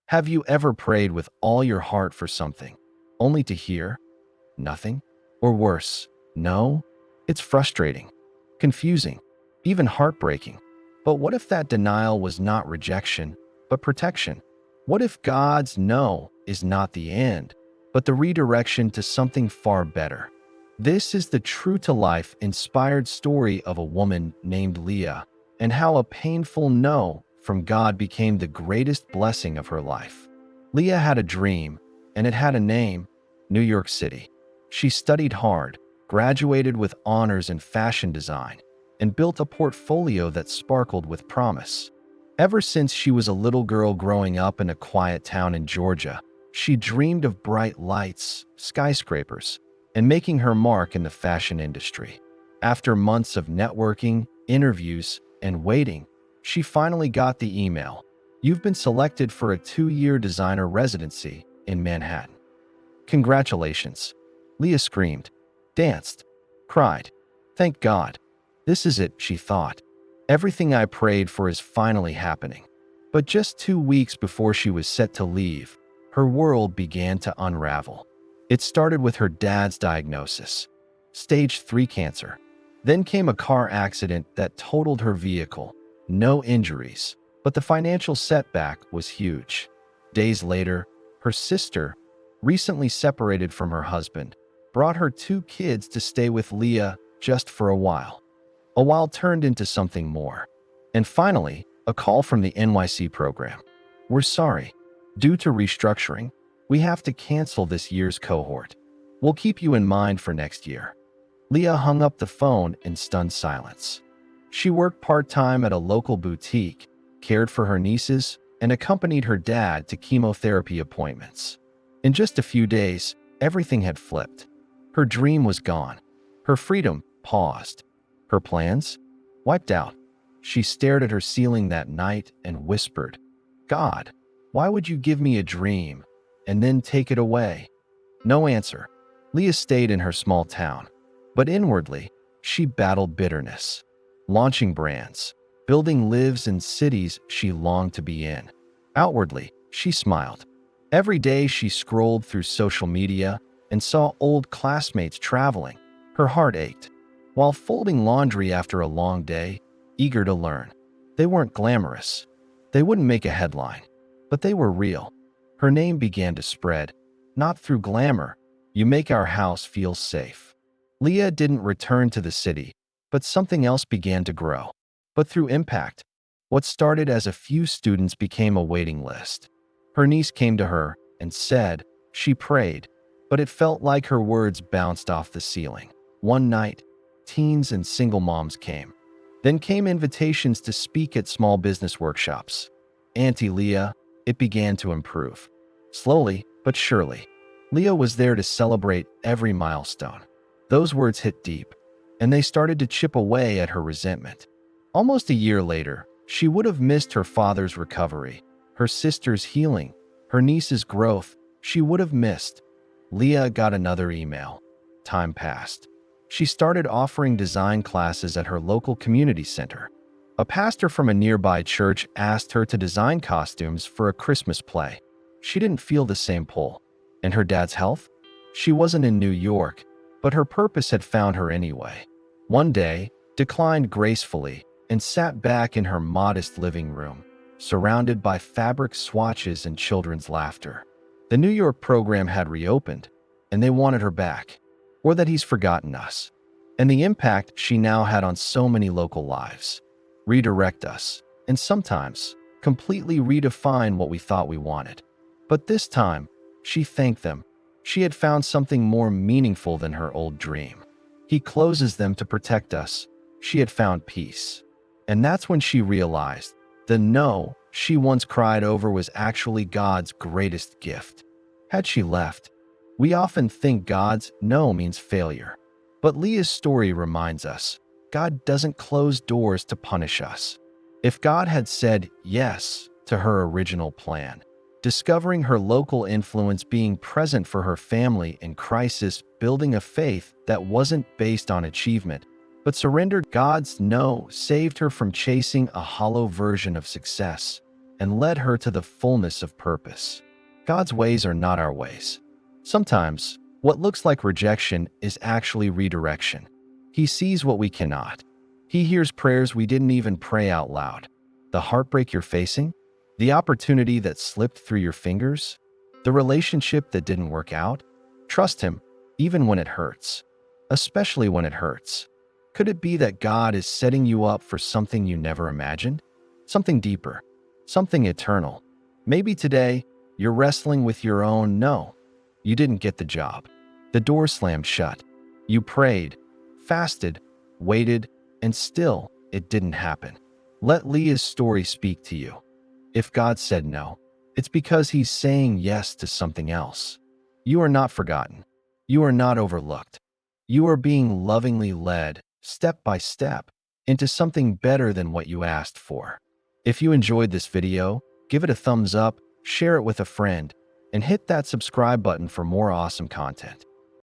Have you ever prayed with all your heart for something, only to hear nothing? Or worse, no? It's frustrating, confusing, even heartbreaking. But what if that denial was not rejection, but protection? What if God's no is not the end, but the redirection to something far better? This is the true-to-life inspired story of a woman named Leah, and how a painful no from God became the greatest blessing of her life. Leah had a dream, and it had a name: New York City. She studied hard, graduated with honors in fashion design, and built a portfolio that sparkled with promise. Ever since she was a little girl growing up in a quiet town in Georgia, she dreamed of bright lights, skyscrapers, and making her mark in the fashion industry. After months of networking, interviews, and waiting, she finally got the email. You've been selected for a 2-year designer residency in Manhattan. Congratulations. Leah screamed, danced, cried. Thank God. This is it, she thought. Everything I prayed for is finally happening. But just 2 weeks before she was set to leave, her world began to unravel. It started with her dad's diagnosis, stage 3 cancer. Then came a car accident that totaled her vehicle. No injuries, but the financial setback was huge. Days later, her sister, recently separated from her husband, brought her 2 kids to stay with Leah just for a while. A while turned into something more. And finally, a call from the NYC program. We're sorry. Due to restructuring, we have to cancel this year's cohort. We'll keep you in mind for next year. Leah hung up the phone in stunned silence. She worked part-time at a local boutique, cared for her nieces, and accompanied her dad to chemotherapy appointments. In just a few days, everything had flipped. Her dream was gone. Her freedom paused. Her plans wiped out. She stared at her ceiling that night and whispered, God, why would you give me a dream and then take it away? No answer. Leah stayed in her small town, but inwardly, she battled bitterness. Launching brands, building lives in cities she longed to be in. Outwardly, she smiled. Every day she scrolled through social media and saw old classmates traveling. Her heart ached. While folding laundry after a long day, eager to learn. They weren't glamorous. They wouldn't make a headline, but they were real. Her name began to spread, not through glamour. You make our house feel safe. Leah didn't return to the city, but something else began to grow. But through impact, what started as a few students became a waiting list. Her niece came to her and said she prayed, but it felt like her words bounced off the ceiling. One night, teens and single moms came. Then came invitations to speak at small business workshops. Auntie Leah, it began to improve. Slowly but surely, Leah was there to celebrate every milestone. Those words hit deep, and they started to chip away at her resentment. Almost a year later, she would have missed her father's recovery, her sister's healing, her niece's growth. She would have missed. Leah got another email. Time passed. She started offering design classes at her local community center. A pastor from a nearby church asked her to design costumes for a Christmas play. She didn't feel the same pull. And her dad's health? She wasn't in New York, but her purpose had found her anyway. One day, declined gracefully and sat back in her modest living room, surrounded by fabric swatches and children's laughter. The New York program had reopened, and they wanted her back. Or that he's forgotten us. And the impact she now had on so many local lives. Redirect us, and sometimes completely redefine what we thought we wanted. But this time, she thanked them. She had found something more meaningful than her old dream. He closes them to protect us. She had found peace. And that's when she realized the no she once cried over was actually God's greatest gift. Had she left, we often think God's no means failure. But Leah's story reminds us, God doesn't close doors to punish us. If God had said yes to her original plan, discovering her local influence, being present for her family in crisis, building a faith that wasn't based on achievement, but surrendered, God's no saved her from chasing a hollow version of success. and led her to the fullness of purpose. God's ways are not our ways. Sometimes, what looks like rejection is actually redirection. He sees what we cannot. He hears prayers we didn't even pray out loud. The heartbreak you're facing, the opportunity that slipped through your fingers, the relationship that didn't work out, trust Him, even when it hurts, especially when it hurts. Could it be that God is setting you up for something you never imagined? Something deeper, something eternal. Maybe today, you're wrestling with your own no. You didn't get the job. The door slammed shut. You prayed, fasted, waited, and still it didn't happen. Let Leah's story speak to you. If God said no, it's because He's saying yes to something else. You are not forgotten. You are not overlooked. You are being lovingly led, step by step, into something better than what you asked for. If you enjoyed this video, give it a thumbs up, share it with a friend, and hit that subscribe button for more awesome content.